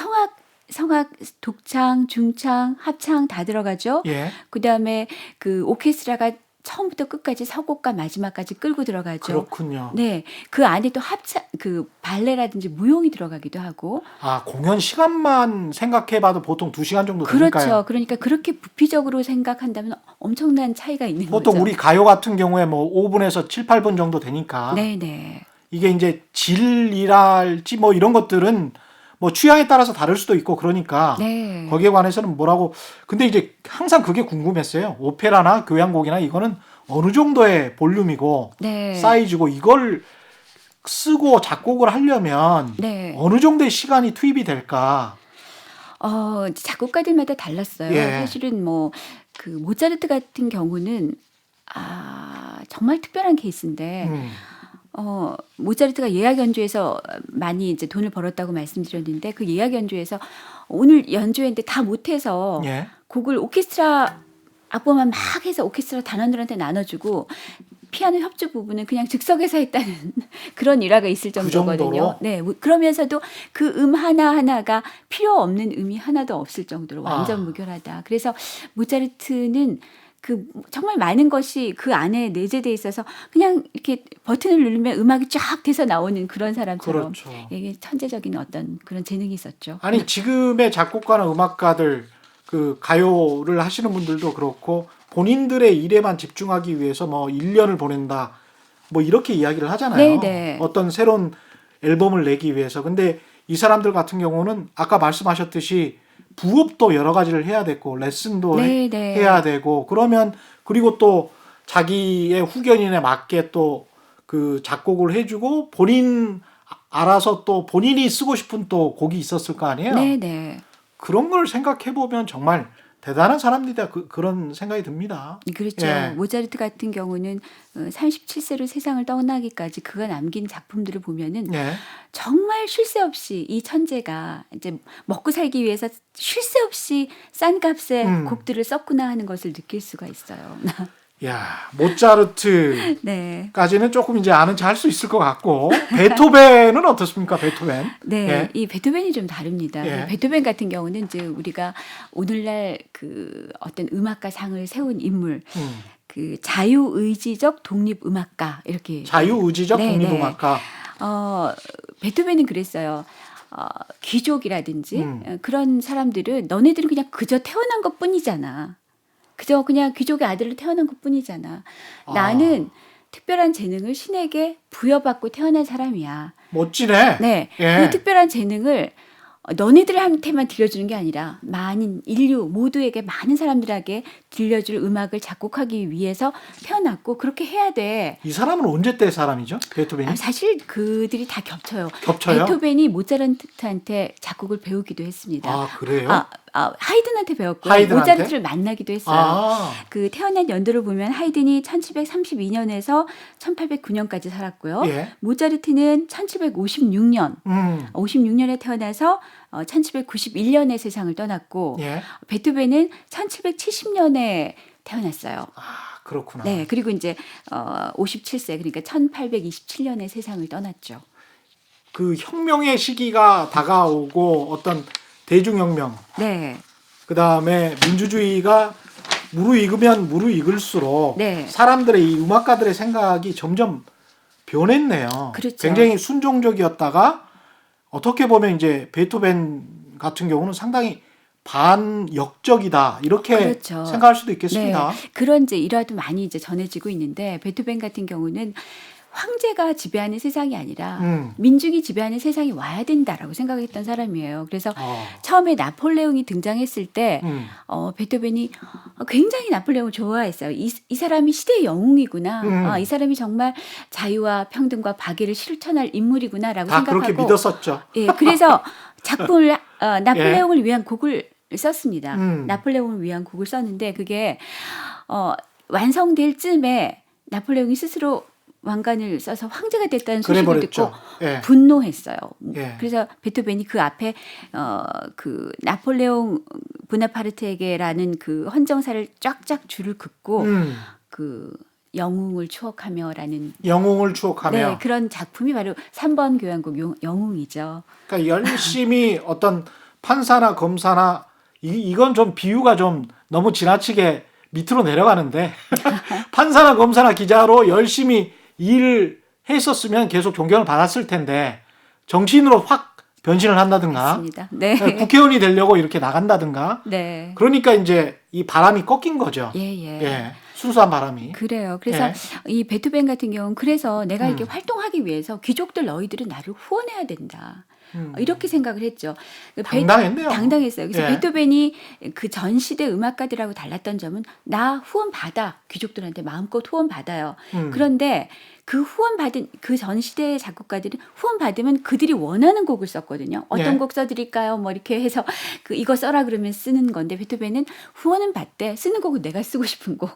성악, 독창, 중창, 합창 다 들어가죠. 예. 그다음에 그 오케스트라가 처음부터 끝까지 서곡과 마지막까지 끌고 들어가죠. 그렇군요. 네, 그 안에 또 합창, 그 발레라든지 무용이 들어가기도 하고. 아, 공연 시간만 생각해봐도 보통 2시간 정도 되니까요. 그렇죠. 그러니까 그렇게 부피적으로 생각한다면 엄청난 차이가 있는 보통 거죠. 우리 가요 같은 경우에 뭐 5분에서 7, 8분 정도 되니까 네, 네, 이게 이제 질이랄지 뭐 이런 것들은 뭐 취향에 따라서 다를 수도 있고 그러니까 네. 거기에 관해서는 뭐라고. 근데 이제 항상 그게 궁금했어요. 오페라나 교향곡이나 이거는 어느 정도의 볼륨이고 네. 사이즈고 이걸 쓰고 작곡을 하려면 네. 어느 정도의 시간이 투입이 될까? 작곡가들마다 달랐어요. 예. 사실은 뭐 그 모차르트 같은 경우는 정말 특별한 케이스인데 모차르트가 예약 연주에서 많이 이제 돈을 벌었다고 말씀드렸는데 그 예약 연주에서 오늘 연주했는데 다 못해서 예. 곡을 오케스트라 악보만 막 해서 오케스트라 단원들한테 나눠주고 피아노 협주 부분은 그냥 즉석에서 했다는 그런 일화가 있을 그 정도거든요. 정도로? 네, 그러면서도 그 하나 하나가 필요 없는 음이 하나도 없을 정도로 완전 아. 무결하다. 그래서 모차르트는 그 정말 많은 것이 그 안에 내재돼 있어서 그냥 이렇게 버튼을 누르면 음악이 쫙 돼서 나오는 그런 사람처럼 그렇죠. 이게 천재적인 어떤 그런 재능이 있었죠. 아니 지금의 작곡가나 음악가들 그 가요를 하시는 분들도 그렇고 본인들의 일에만 집중하기 위해서 뭐 1년을 보낸다 뭐 이렇게 이야기를 하잖아요. 네, 네. 어떤 새로운 앨범을 내기 위해서. 근데 이 사람들 같은 경우는 아까 말씀하셨듯이 부업도 여러 가지를 해야 되고 레슨도 네, 네. 해야 되고 그러면 그리고 또 자기의 후견인에 맞게 또 그 작곡을 해주고 본인 알아서 또 본인이 쓰고 싶은 또 곡이 있었을 거 아니에요. 네, 네. 그런 걸 생각해 보면 정말 대단한 사람들이다 그런 생각이 듭니다. 그렇죠. 예. 모차르트 같은 경우는 37세로 세상을 떠나기까지 그가 남긴 작품들을 보면은 예. 정말 쉴 새 없이 이 천재가 이제 먹고 살기 위해서 쉴 새 없이 싼 값의 곡들을 썼구나 하는 것을 느낄 수가 있어요. 야, 모차르트까지는 네. 조금 이제 아는 체 할 수 있을 것 같고 베토벤은 어떻습니까? 베토벤. 네, 예. 이 베토벤이 좀 다릅니다. 예. 베토벤 같은 경우는 이제 우리가 오늘날 그 어떤 음악가 상을 세운 인물, 그 자유의지적 독립음악가 이렇게 자유의지적 네, 독립음악가. 베토벤은 그랬어요. 귀족이라든지 그런 사람들은 너네들은 그냥 그저 태어난 것 뿐이잖아. 그저 그냥 귀족의 아들로 태어난 것 뿐이잖아. 나는 특별한 재능을 신에게 부여받고 태어난 사람이야. 멋지네. 네, 예. 그 특별한 재능을 너네들한테만 들려주는 게 아니라 많은 인류 모두에게 많은 사람들에게 들려줄 음악을 작곡하기 위해서 태어났고 그렇게 해야 돼. 이 사람은 언제 때 사람이죠? 베토벤이? 사실 그들이 다 겹쳐요. 겹쳐요? 베토벤이 모차르트한테 작곡을 배우기도 했습니다. 아, 그래요? 하이든한테 배웠고요. 하이든한테? 모차르트를 만나기도 했어요. 아, 그 태어난 연도를 보면 하이든이 1732년에서 1809년까지 살았고요. 예. 모차르트는 1756년, 56년에 태어나서 1791년에 세상을 떠났고 예. 베토벤은 1770년에 태어났어요. 아, 그렇구나. 네, 그리고 이제 57세 그러니까 1827년에 세상을 떠났죠. 그 혁명의 시기가 다가오고 어떤 대중혁명, 네, 그 다음에 민주주의가 무르익으면 무르익을수록 네. 사람들의 이 음악가들의 생각이 점점 변했네요. 그렇죠. 굉장히 순종적이었다가 어떻게 보면 이제 베토벤 같은 경우는 상당히 반역적이다 이렇게 그렇죠. 생각할 수도 있겠습니다. 네, 그런 이제 일화도 많이 이제 전해지고 있는데 베토벤 같은 경우는 황제가 지배하는 세상이 아니라 민중이 지배하는 세상이 와야 된다라고 생각했던 사람이에요. 그래서 처음에 나폴레옹이 등장했을 때 베토벤이 굉장히 나폴레옹을 좋아했어요. 이 사람이 시대의 영웅이구나. 이 사람이 정말 자유와 평등과 박애를 실천할 인물이구나라고 다 생각하고 그렇게 믿었었죠. 예, 그래서 작품을 나폴레옹을 위한 곡을 썼습니다. 나폴레옹을 위한 곡을 썼는데 그게 완성될 쯤에 나폴레옹이 스스로 왕관을 써서 황제가 됐다는 소식을 그래버렸죠. 듣고 예. 분노했어요. 예. 그래서 베토벤이 그 앞에 그 나폴레옹 보나파르트에게라는 그 헌정사를 쫙쫙 줄을 긋고 그 영웅을 추억하며라는 영웅을 추억하며. 네, 그런 작품이 바로 3번 교향곡 영웅이죠. 그러니까 열심히 어떤 판사나 검사나 이건 좀 비유가 좀 너무 지나치게 밑으로 내려가는데 판사나 검사나 기자로 열심히 일을 했었으면 계속 존경을 받았을 텐데 정치인으로 확 변신을 한다든가 맞습니다. 네. 국회의원이 되려고 이렇게 나간다든가 네. 그러니까 이제 이 바람이 꺾인 거죠. 예. 예, 순수한 바람이. 그래요. 그래서 예. 이 베토벤 같은 경우는 그래서 내가 이렇게 활동하기 위해서 귀족들 너희들은 나를 후원해야 된다. 이렇게 생각을 했죠. 당당했네요. 당당했어요. 그래서 예. 베토벤이 그 전 시대 음악가들하고 달랐던 점은 나 후원 받아. 귀족들한테 마음껏 후원 받아요. 그런데 그 후원 받은 그 전 시대의 작곡가들은 후원 받으면 그들이 원하는 곡을 썼거든요. 어떤 예. 곡 써드릴까요? 뭐 이렇게 해서 그 이거 써라 그러면 쓰는 건데 베토벤은 후원은 받되 쓰는 곡은 내가 쓰고 싶은 곡.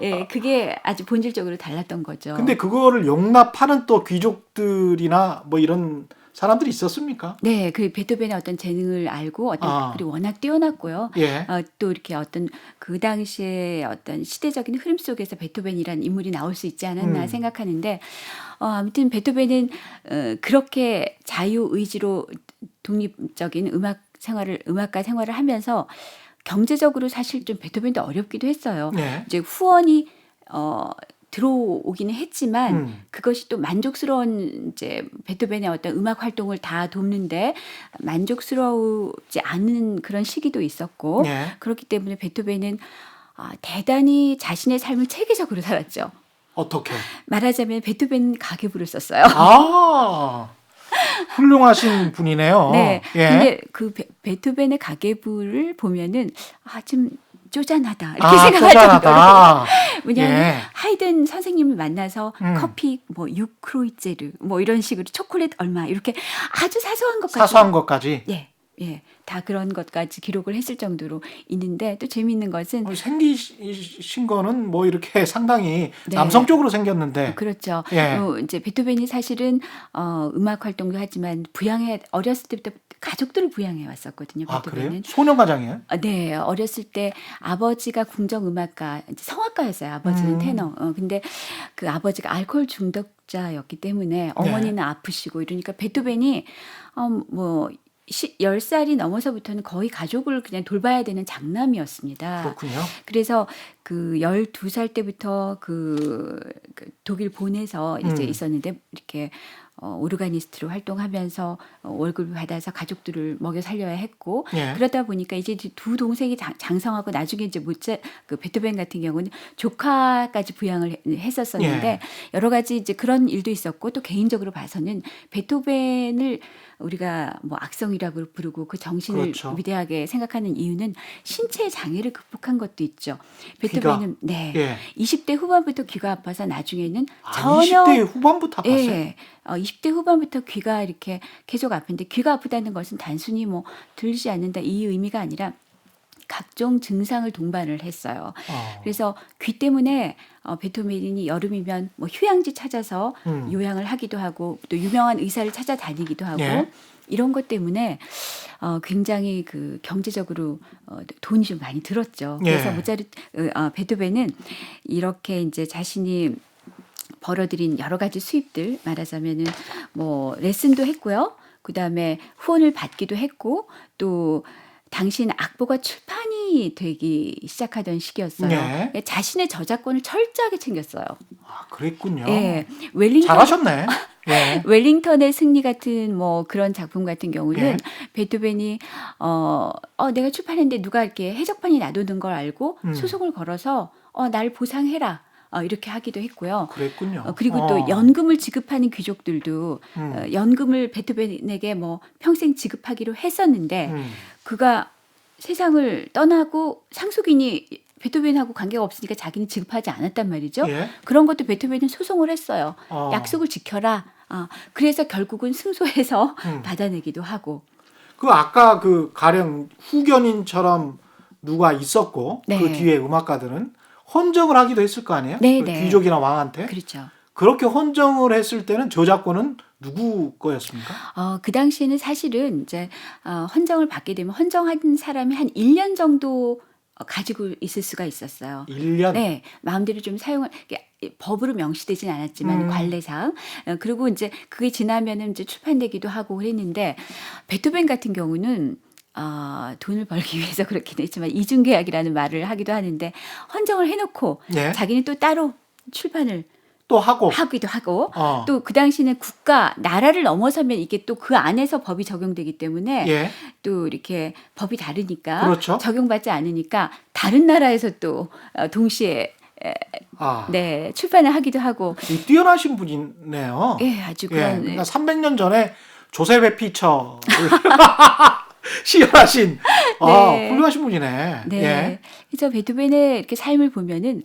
예, 그게 아주 본질적으로 달랐던 거죠. 근데 그거를 용납하는 또 귀족들이나 뭐 이런 사람들이 있었습니까? 네, 그 베토벤의 어떤 재능을 알고 그리고 워낙 뛰어났고요. 예. 또 이렇게 어떤 그 당시에 어떤 시대적인 흐름 속에서 베토벤이라는 인물이 나올 수 있지 않았나 생각하는데 아무튼 베토벤은 그렇게 자유 의지로 독립적인 음악가 생활을 하면서 경제적으로 사실 좀 베토벤도 어렵기도 했어요. 네. 이제 후원이 들어오기는 했지만 그것이 또 만족스러운 이제 베토벤의 어떤 음악 활동을 다 돕는데 만족스러우지 않은 그런 시기도 있었고 네. 그렇기 때문에 베토벤은 대단히 자신의 삶을 체계적으로 살았죠. 어떻게? 말하자면 베토벤 가계부를 썼어요. 아, 훌륭하신 분이네요. 네. 예. 근데 그 베토벤의 가계부를 보면은 좀 쪼잔하다 이렇게 생각할 정도로. 쪼잔하다. 왜냐하면 예. 하이든 선생님을 만나서 음. 커피 뭐 6크로이제르 뭐 이런 식으로 초콜릿 얼마 이렇게 아주 사소한 것까지 사소한 것까지. 예. 다 그런 것까지 기록을 했을 정도로 있는데 또 재미있는 것은 생기신 거는 뭐 이렇게 상당히 네. 남성적으로 생겼는데. 그렇죠. 예. 이제 베토벤이 사실은 음악 활동도 하지만 어렸을 때부터 가족들을 부양해 왔었거든요. 아, 그래요? 베토벤은. 소년가장이에요? 네, 어렸을 때 아버지가 궁정음악가, 이제 성악가였어요. 아버지는 테너. 근데 그 아버지가 알코올 중독자였기 때문에 어머니는 아프시고 이러니까 베토벤이 뭐 10살이 넘어서부터는 거의 가족을 그냥 돌봐야 되는 장남이었습니다. 그렇군요. 그래서 그 12살 때부터 그 독일 본에서 이제 있었는데 이렇게 오르가니스트로 활동하면서 월급을 받아서 가족들을 먹여 살려야 했고 예. 그러다 보니까 이제 두 동생이 장성하고 나중에 이제 그 베토벤 같은 경우는 조카까지 부양을 했었었는데 예. 여러 가지 이제 그런 일도 있었고 또 개인적으로 봐서는 베토벤을 우리가 뭐 악성이라고 부르고 그 정신을 그렇죠. 위대하게 생각하는 이유는 신체 장애를 극복한 것도 있죠. 베토벤은 네. 예. 20대 후반부터 귀가 아파서 나중에는 20대 후반부터 아팠어요? 예. 20대 후반부터 귀가 이렇게 계속 아픈데 귀가 아프다는 것은 단순히 뭐 들리지 않는다 이 의미가 아니라 각종 증상을 동반을 했어요. 그래서 귀 때문에 베토벤이 여름이면 뭐 휴양지 찾아서 요양을 하기도 하고 또 유명한 의사를 찾아다니기도 하고 예. 이런 것 때문에 굉장히 그 경제적으로 돈이 좀 많이 들었죠. 그래서 베토벤은 이렇게 이제 자신이 벌어들인 여러 가지 수입들 말하자면은 뭐 레슨도 했고요. 그다음에 후원을 받기도 했고 또 당시는 악보가 출판이 되기 시작하던 시기였어요. 네. 자신의 저작권을 철저하게 챙겼어요. 아, 그랬군요. 예, 잘하셨네. 예. 웰링턴의 승리 같은 뭐 그런 작품 같은 경우는 예. 베토벤이 내가 출판했는데 누가 이렇게 해적판이 놔두는 걸 알고 소송을 걸어서 날 보상해라. 이렇게 하기도 했고요. 그랬군요. 그리고 또 연금을 지급하는 귀족들도 연금을 베토벤에게 뭐 평생 지급하기로 했었는데 그가 세상을 떠나고 상속인이 베토벤하고 관계가 없으니까 자기는 지급하지 않았단 말이죠. 예. 그런 것도 베토벤은 소송을 했어요. 어. 약속을 지켜라. 그래서 결국은 승소해서 받아내기도 하고. 그 아까 그 가령 후견인처럼 누가 있었고 네. 그 뒤에 음악가들은 헌정을 하기도 했을 거 아니에요? 네, 그 네. 귀족이나 왕한테. 그렇죠. 그렇게 헌정을 했을 때는 저작권은 누구 거였습니까? 그 당시에는 사실은 이제 헌정을 받게 되면 헌정한 사람이 한 1년 정도 가지고 있을 수가 있었어요. 1년? 네, 마음대로 좀 법으로 명시되진 않았지만 관례상 그리고 이제 그게 지나면은 이제 출판되기도 하고 그랬는데 베토벤 같은 경우는 돈을 벌기 위해서 그렇긴 했지만 이중계약이라는 말을 하기도 하는데 헌정을 해놓고 예. 자기는 또 따로 출판을 또 하고. 하기도 하고 어. 또 그 당시는 나라를 넘어서면 이게 또 그 안에서 법이 적용되기 때문에 예. 또 이렇게 법이 다르니까 그렇죠. 적용받지 않으니까 다른 나라에서 또 동시에 네 출판을 하기도 하고 뛰어나신 분이네요. 예 아주 예. 그런 그러니까 300년 전에 조세베 피처를 시연하신 네. 훌륭하신 분이네. 네. 예. 그래서 베토벤의 이렇게 삶을 보면은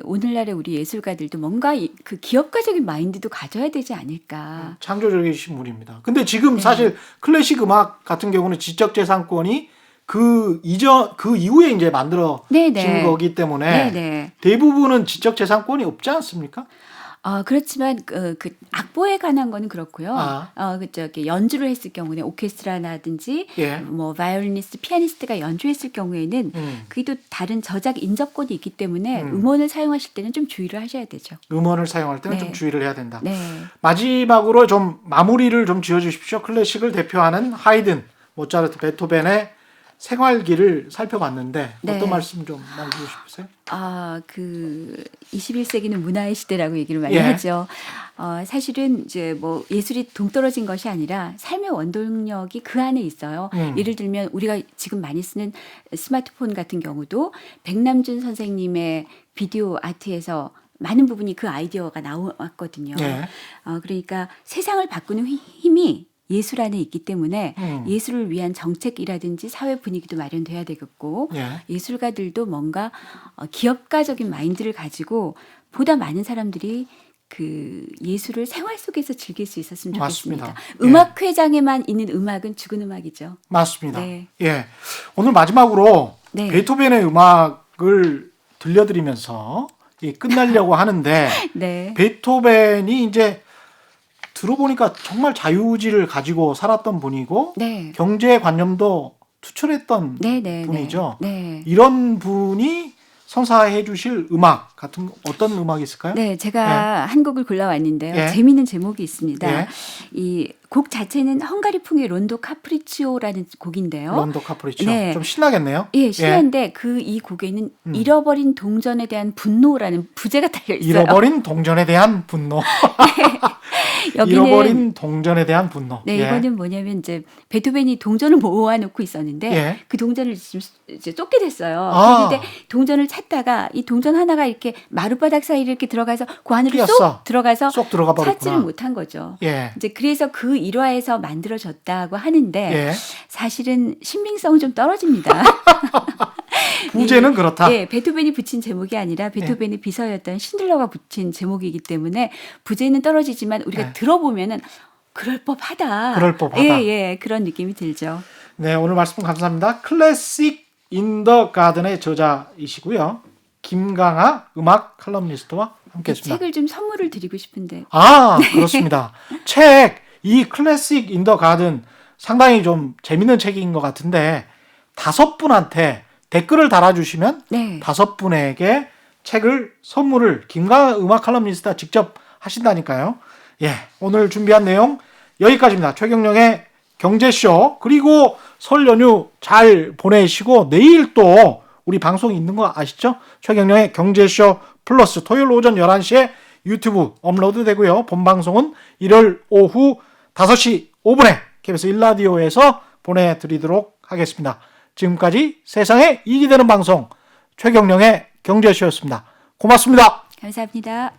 오늘날의 우리 예술가들도 뭔가 그 기업가적인 마인드도 가져야 되지 않을까. 창조적이신 분입니다. 근데 지금 네. 사실 클래식 음악 같은 경우는 지적재산권이 그 이후에 이제 만들어진 네네. 거기 때문에 네네. 대부분은 지적재산권이 없지 않습니까? 그렇지만 그 악보에 관한 거는 그렇고요. 저기 연주를 했을 경우는 오케스트라라든지 예. 뭐 바이올리니스트, 피아니스트가 연주했을 경우에는 그게 또 다른 저작 인접권이 있기 때문에 음원을 사용하실 때는 좀 주의를 하셔야 되죠. 음원을 사용할 때는 네. 좀 주의를 해야 된다. 네. 마지막으로 좀 마무리를 좀 지어주십시오. 클래식을 대표하는 하이든, 모차르트, 베토벤의 생활기를 살펴봤는데 네. 어떤 말씀 좀 남기고 싶으세요? 그 21세기는 문화의 시대라고 얘기를 많이 예. 하죠. 사실은 이제 뭐 예술이 동떨어진 것이 아니라 삶의 원동력이 그 안에 있어요. 예를 들면 우리가 지금 많이 쓰는 스마트폰 같은 경우도 백남준 선생님의 비디오 아트에서 많은 부분이 그 아이디어가 나왔거든요. 예. 그러니까 세상을 바꾸는 힘이 예술 안에 있기 때문에 예술을 위한 정책이라든지 사회 분위기도 마련돼야 되겠고 예. 예술가들도 뭔가 기업가적인 마인드를 가지고 보다 많은 사람들이 그 예술을 생활 속에서 즐길 수 있었으면 좋겠습니다. 맞습니다. 음악회장에만 있는 음악은 죽은 음악이죠. 맞습니다. 네. 예. 오늘 마지막으로 네. 베토벤의 음악을 들려드리면서 끝나려고 하는데 네. 베토벤이 이제 들어보니까 정말 자유의지를 가지고 살았던 분이고 네. 경제관념도 투철했던 네, 네, 분이죠. 네. 이런 분이 선사해 주실 음악 같은 어떤 음악이 있을까요? 네, 제가 한 곡을 골라왔는데요. 예. 재미있는 제목이 있습니다. 예. 이 곡 자체는 헝가리풍의 론도 카프리치오라는 곡인데요. 론도 카프리치오. 네. 좀 신나겠네요. 예, 신한데 그 이 곡에는 잃어버린 동전에 대한 분노라는 부제가 달려 있어요. 잃어버린 동전에 대한 분노. 여기는 잃어버린 동전에 대한 분노. 네, 예. 이거는 뭐냐면 이제 베토벤이 동전을 모아놓고 있었는데 예. 그 동전을 지금 이제 쫓게 됐어요. 아. 그런데 동전을 찾다가 이 동전 하나가 이렇게 마룻바닥 사이를 이렇게 들어가서 그 안으로 뛰었어. 쏙 들어가서 쏙 들어가 버렸구나. 찾지를 못한 거죠. 예. 이제 그래서 그 일화에서 만들어졌다고 하는데 예. 사실은 신빙성은 좀 떨어집니다. 부제는 그렇다. 예, 베토벤이 붙인 제목이 아니라 베토벤의 비서였던 신들러가 붙인 제목이기 때문에 부제는 떨어지지만 우리가 네. 들어보면은 그럴 법하다. 그럴 법하다. 예, 예, 그런 느낌이 들죠. 네, 오늘 말씀 감사합니다. 클래식 인 더 가든의 저자이시고요. 김강하 음악 칼럼니스트와 함께했습니다. 책을 좀 선물을 드리고 싶은데. 그렇습니다. 책, 이 클래식 인 더 가든 상당히 좀 재밌는 책인 것 같은데 5분한테 댓글을 달아주시면 네. 5분에게 책을 선물을 김강하 음악 칼럼니스트가 직접 하신다니까요. 예, 오늘 준비한 내용 여기까지입니다. 최경영의 경제쇼, 그리고 설 연휴 잘 보내시고 내일 또 우리 방송이 있는 거 아시죠? 최경영의 경제쇼 플러스 토요일 오전 11시에 유튜브 업로드 되고요. 본방송은 일요일 오후 5시 5분에 KBS 1라디오에서 보내드리도록 하겠습니다. 지금까지 세상에 이익이 되는 방송 최경영의 경제쇼였습니다. 고맙습니다. 감사합니다.